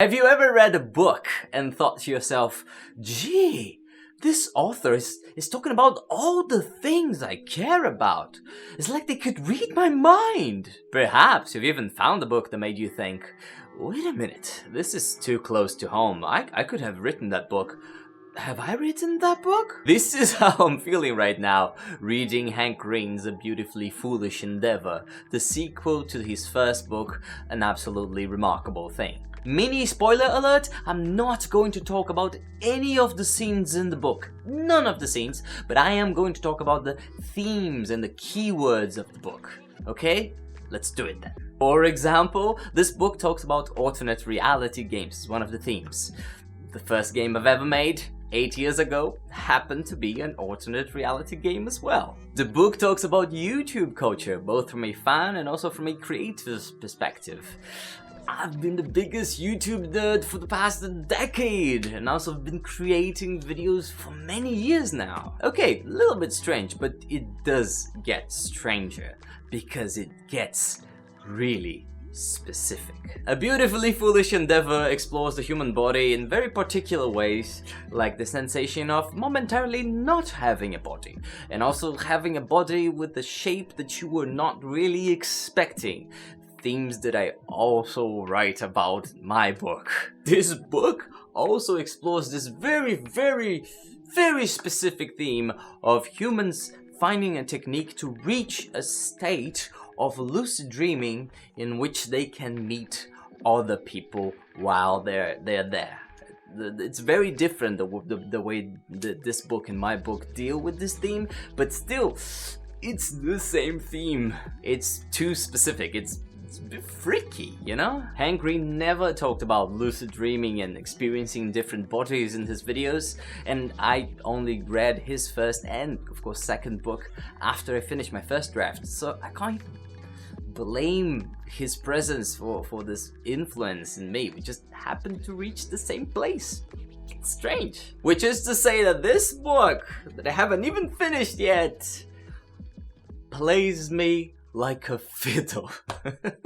Have you ever read a book and thought to yourself, gee, this author is talking about all the things I care about. It's like they could read my mind. Perhaps you've even found a book that made you think, wait a minute, this is too close to home. I could have written that book. Have I written that book? This is how I'm feeling right now, reading Hank Green's A Beautifully Foolish Endeavor, the sequel to his first book, an absolutely remarkable thing. Mini spoiler alert, I'm not going to talk about any of the scenes in the book, none of the scenes, but I am going to talk about the themes and the keywords of the book, okay? Let's do it then. For example, this book talks about alternate reality games as one of the themes. The first game I've ever made, 8 years ago, happened to be an alternate reality game as well. The book talks about YouTube culture, both from a fan and also from a creator's perspective. I've been the biggest YouTube nerd for the past decade, and also have been creating videos for many years now. Okay, a little bit strange, but it does get stranger, because it gets really specific. A Beautifully Foolish Endeavor explores the human body in very particular ways, like the sensation of momentarily not having a body, and also having a body with a shape that you were not really expecting. Themes that I also write about in my book. This book also explores this very specific theme of humans finding a technique to reach a state of lucid dreaming in which they can meet other people while they're there. It's very different the way this book and my book deal with this theme, but still, it's the same theme. It's too specific. It's a bit freaky, you know? Hank Green never talked about lucid dreaming and experiencing different bodies in his videos, and I only read his first and, of course, second book after I finished my first draft, so I can't even blame his presence for this influence in me. We just happened to reach the same place. It's strange. Which is to say that this book, that I haven't even finished yet, plays me like a fiddle.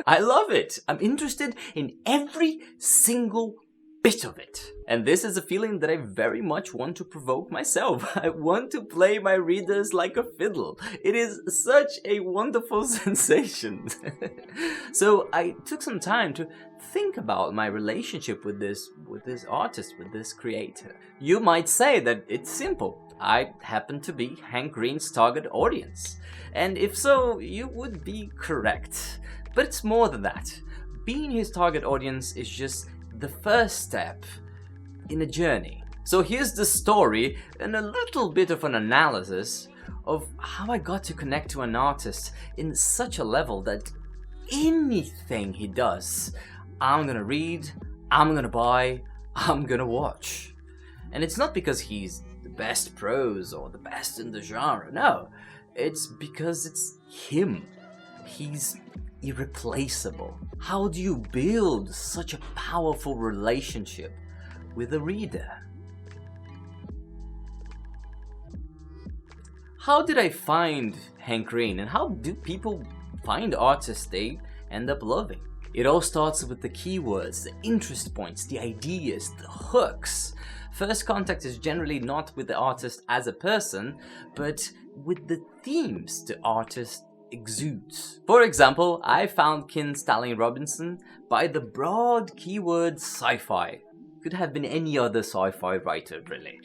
I love it. I'm interested in every single bit of it. And this is a feeling that I very much want to provoke myself. I want to play my readers like a fiddle. It is such a wonderful sensation. So I took some time to think about my relationship with this artist, with this creator. You might say that it's simple. I happen to be Hank Green's target audience. And if so, you would be correct. But it's more than that. Being his target audience is just the first step in a journey. So here's the story and a little bit of an analysis of how I got to connect to an artist in such a level that anything he does, I'm gonna read, I'm gonna buy, I'm gonna watch. And it's not because he's the best prose or the best in the genre, no. It's because it's him. He's irreplaceable. How do you build such a powerful relationship with a reader? How did I find Hank Green, and how do people find artists they end up loving? It all starts with the keywords, the interest points, the ideas, the hooks. First contact is generally not with the artist as a person, but with the themes the artist exudes. For example, I found Kin Stanley Robinson by the broad keyword sci-fi. Could have been any other sci-fi writer, really.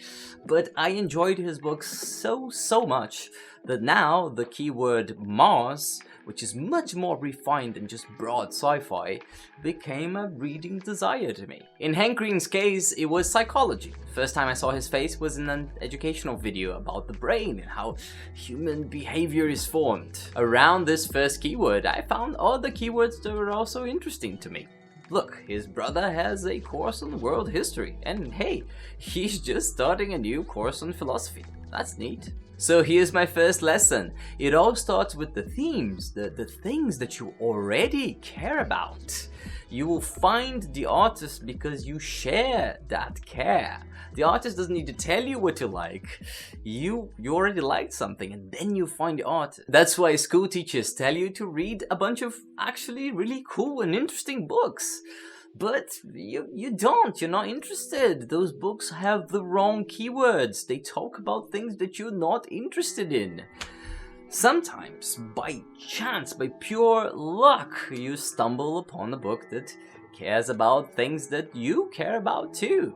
But I enjoyed his books so much that now the keyword Mars, which is much more refined than just broad sci-fi, became a reading desire to me. In Hank Green's case, it was psychology. First time I saw his face was in an educational video about the brain and how human behavior is formed. Around this first keyword, I found other keywords that were also interesting to me. Look, his brother has a course on world history, and hey, he's just starting a new course on philosophy. That's neat. So here's my first lesson. It all starts with the themes, the things that you already care about. You will find the artist because you share that care. The artist doesn't need to tell you what you like. You already liked something and then you find the artist. That's why school teachers tell you to read a bunch of actually really cool and interesting books. But you don't, you're not interested. Those books have the wrong keywords. They talk about things that you're not interested in. Sometimes, by chance, by pure luck, you stumble upon a book that cares about things that you care about too.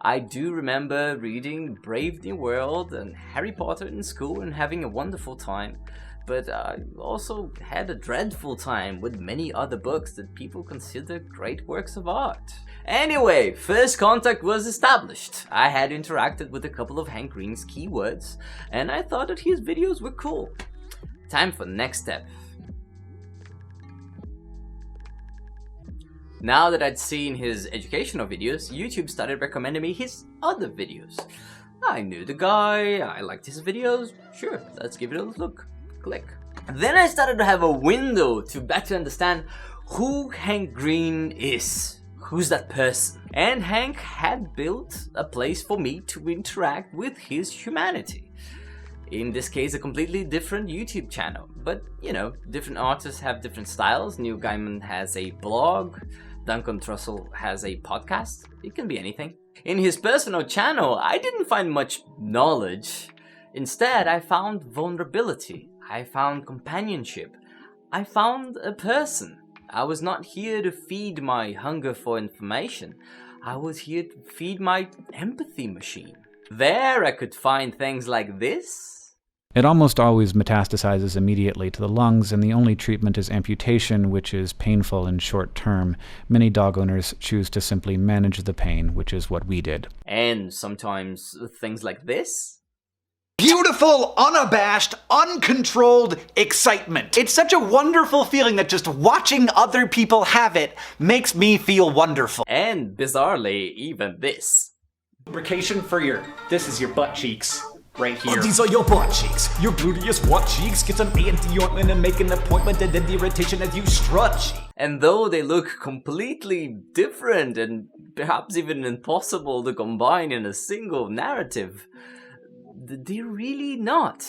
I do remember reading Brave New World and Harry Potter in school and having a wonderful time, but I also had a dreadful time with many other books that people consider great works of art. Anyway, first contact was established. I had interacted with a couple of Hank Green's keywords, and I thought that his videos were cool. Time for next step. Now that I'd seen his educational videos, YouTube started recommending me his other videos. I knew the guy, I liked his videos, sure, let's give it a look. Click. Then I started to have a window to better understand who Hank Green is. Who's that person? And Hank had built a place for me to interact with his humanity. In this case, a completely different YouTube channel. But, you know, different artists have different styles. Neil Gaiman has a blog. Duncan Trussell has a podcast. It can be anything. In his personal channel, I didn't find much knowledge. Instead, I found vulnerability. I found companionship. I found a person. I was not here to feed my hunger for information. I was here to feed my empathy machine. There I could find things like this. It almost always metastasizes immediately to the lungs, and the only treatment is amputation, which is painful and short-term. Many dog owners choose to simply manage the pain, which is what we did. And sometimes things like this. Beautiful, unabashed, uncontrolled excitement. It's such a wonderful feeling that just watching other people have it makes me feel wonderful. And bizarrely, even this. Lubrication for this is your butt cheeks. Right here. Oh, these are your butt cheeks. Your gluteus what cheeks? Get some anti-ointment and make an appointment and end the irritation as you stretch. And though they look completely different and perhaps even impossible to combine in a single narrative, they're really not.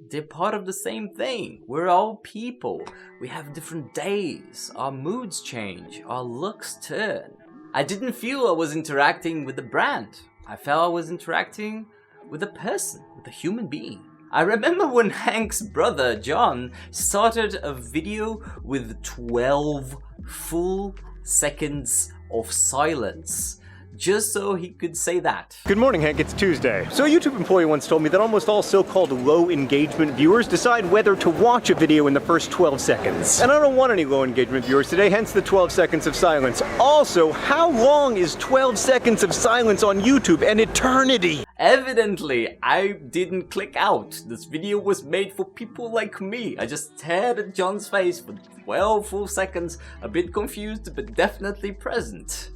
They're part of the same thing. We're all people. We have different days. Our moods change. Our looks turn. I didn't feel I was interacting with a brand. I felt I was interacting with a person, with a human being. I remember when Hank's brother, John, started a video with 12 full seconds of silence, just so he could say that. Good morning, Hank. It's Tuesday. So a YouTube employee once told me that almost all so-called low engagement viewers decide whether to watch a video in the first 12 seconds. And I don't want any low engagement viewers today, hence the 12 seconds of silence. Also, how long is 12 seconds of silence on YouTube? An eternity! Evidently, I didn't click out. This video was made for people like me. I just stared at John's face for 12 full seconds, a bit confused, but definitely present.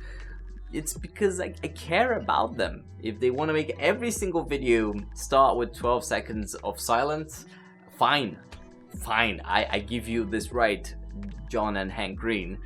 It's because I care about them. If they want to make every single video start with 12 seconds of silence, fine. Fine, I give you this right, John and Hank Green.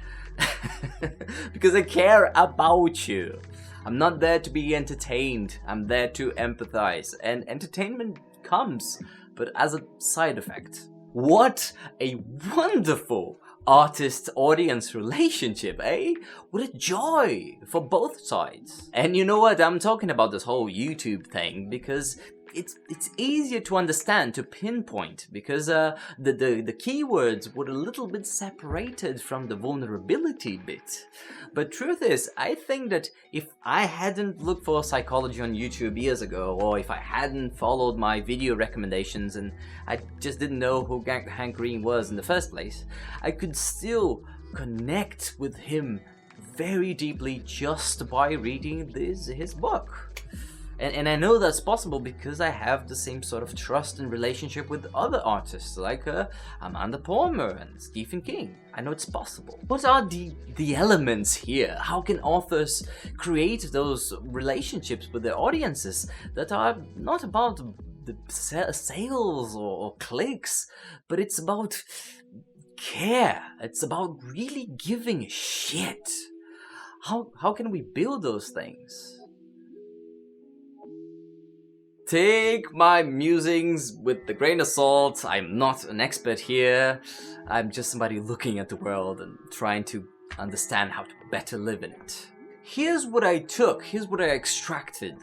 Because I care about you. I'm not there to be entertained. I'm there to empathize. And entertainment comes, but as a side effect. What a wonderful artist-audience relationship, eh? What a joy for both sides. And you know what? I'm talking about this whole YouTube thing because it's easier to understand, to pinpoint, because the keywords were a little bit separated from the vulnerability bit. But truth is, I think that if I hadn't looked for psychology on YouTube years ago, or if I hadn't followed my video recommendations and I just didn't know who Hank Green was in the first place, I could still connect with him very deeply just by reading his book. And I know that's possible because I have the same sort of trust and relationship with other artists like Amanda Palmer and Stephen King. I know it's possible. What are the elements here? How can authors create those relationships with their audiences that are not about the sales or clicks, but it's about care. It's about really giving a shit. How can we build those things? Take my musings with a grain of salt. I'm not an expert here. I'm just somebody looking at the world and trying to understand how to better live in it. Here's what I extracted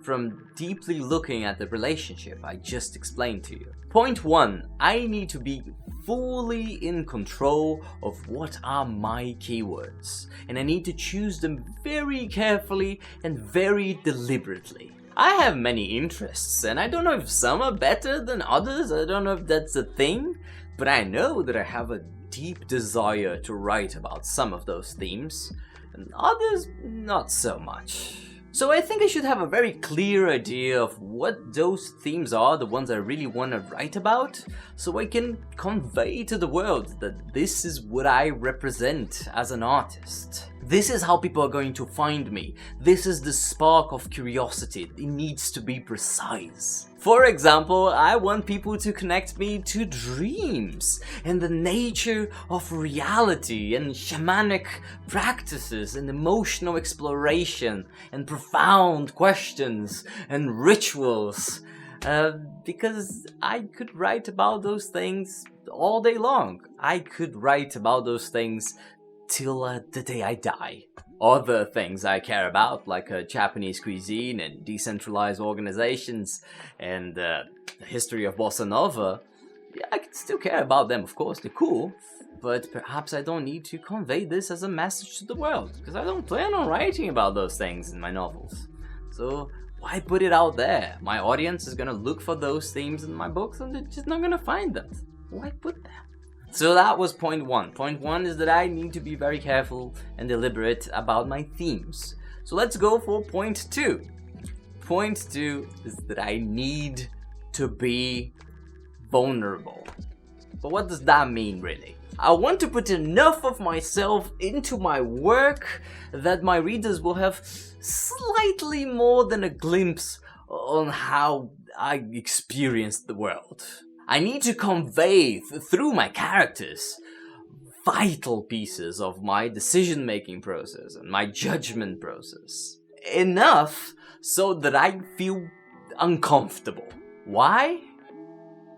from deeply looking at the relationship I just explained to you. Point 1, I need to be fully in control of what are my keywords, and I need to choose them very carefully and very deliberately. I have many interests, and I don't know if some are better than others, I don't know if that's a thing, but I know that I have a deep desire to write about some of those themes, and others not so much. So I think I should have a very clear idea of what those themes are, the ones I really want to write about, so I can convey to the world that this is what I represent as an artist. This is how people are going to find me. This is the spark of curiosity. It needs to be precise. For example, I want people to connect me to dreams and the nature of reality and shamanic practices and emotional exploration and profound questions and rituals. Because I could write about those things all day long. I could write about those things till the day I die. Other things I care about, like Japanese cuisine and decentralized organizations and the history of bossa nova, yeah, I can still care about them, of course, they're cool, but perhaps I don't need to convey this as a message to the world, because I don't plan on writing about those things in my novels. So why put it out there? My audience is gonna look for those themes in my books and they're just not gonna find them. Why put them? So that was point 1. Point 1 is that I need to be very careful and deliberate about my themes. So let's go for point 2. Point 2 is that I need to be vulnerable. But what does that mean really? I want to put enough of myself into my work that my readers will have slightly more than a glimpse on how I experienced the world. I need to convey through my characters vital pieces of my decision-making process and my judgment process. Enough so that I feel uncomfortable. Why?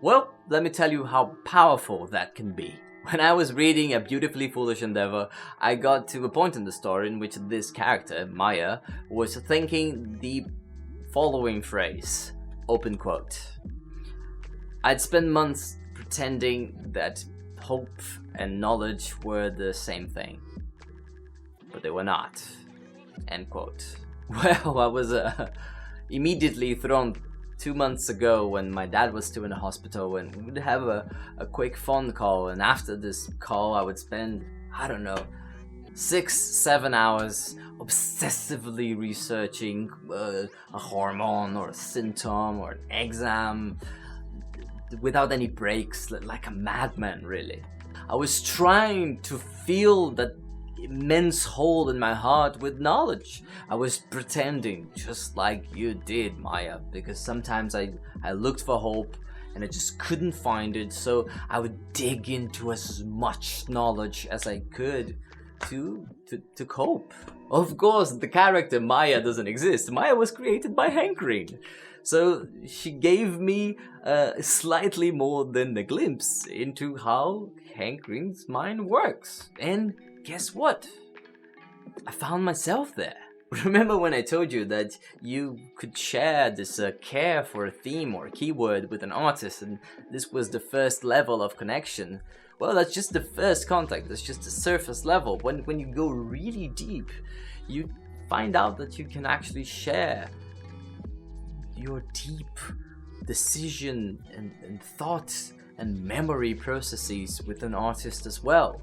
Well, let me tell you how powerful that can be. When I was reading A Beautifully Foolish Endeavor, I got to a point in the story in which this character, Maya, was thinking the following phrase, open quote. I'd spent months pretending that hope and knowledge were the same thing, but they were not, end quote. Well, I was immediately thrown 2 months ago when my dad was still in the hospital, and we would have a quick phone call, and after this call I would spend, 6-7 hours obsessively researching a hormone or a symptom or an exam, without any breaks, like a madman really. I was trying to fill that immense hole in my heart with knowledge. I was pretending, just like you did, Maya, because sometimes I looked for hope and I just couldn't find it, so I would dig into as much knowledge as I could to cope. Of course, the character Maya doesn't exist. Maya was created by hankering. So she gave me slightly more than a glimpse into how hankering's mind works. And guess what? I found myself there. Remember when I told you that you could share this care for a theme or a keyword with an artist, and this was the first level of connection? Well, that's just the first contact. That's just the surface level. When you go really deep, you find out that you can actually share your deep decision and thoughts and memory processes with an artist as well.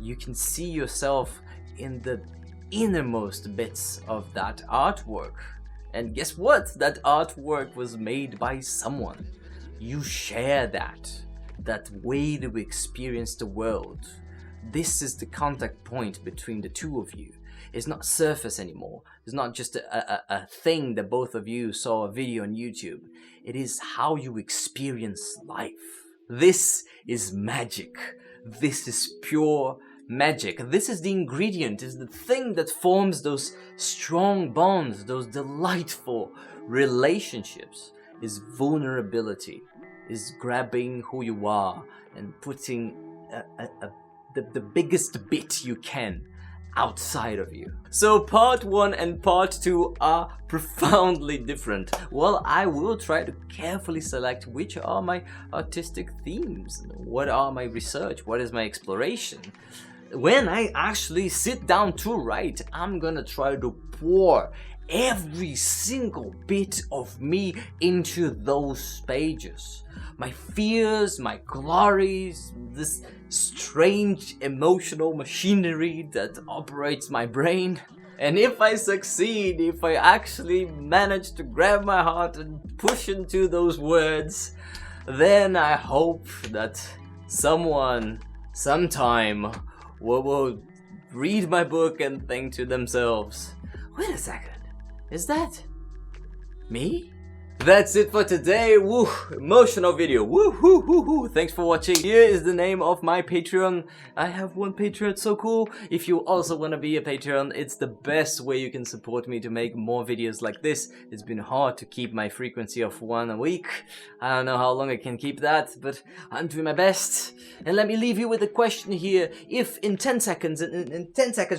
You can see yourself in the innermost bits of that artwork. And guess what? That artwork was made by someone. You share that way to experience the world. This is the contact point between the two of you. It's not surface anymore. It's not just a thing that both of you saw a video on YouTube. It is how you experience life. This is magic. This is pure magic. This is the ingredient, is the thing that forms those strong bonds, those delightful relationships. Is vulnerability, is grabbing who you are and putting the biggest bit you can outside of you. So part 1 and part 2 are profoundly different. Well, I will try to carefully select which are my artistic themes, what are my research, what is my exploration. When I actually sit down to write, I'm gonna try to pour every single bit of me into those pages. My fears, my glories, this strange emotional machinery that operates my brain. And if I succeed, if I actually manage to grab my heart and push into those words, then I hope that someone, sometime, will read my book and think to themselves, wait a second, is that me? That's it for today. Woo, emotional video. Woo, hoo, hoo, hoo. Thanks for watching. Here is the name of my Patreon. I have one Patreon, it's so cool. If you also want to be a Patreon, it's the best way you can support me to make more videos like this. It's been hard to keep my frequency of 1 a week. I don't know how long I can keep that, but I'm doing my best. And let me leave you with a question here. If in 10 seconds,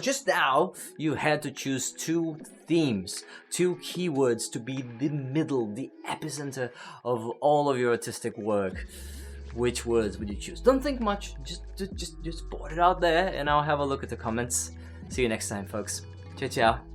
just now, you had to choose 2 themes, 2 keywords to be the middle, the epicenter of all of your artistic work, which words would you choose? Don't think much, just put it out there and I'll have a look at the comments. See you next time, folks. Ciao, ciao.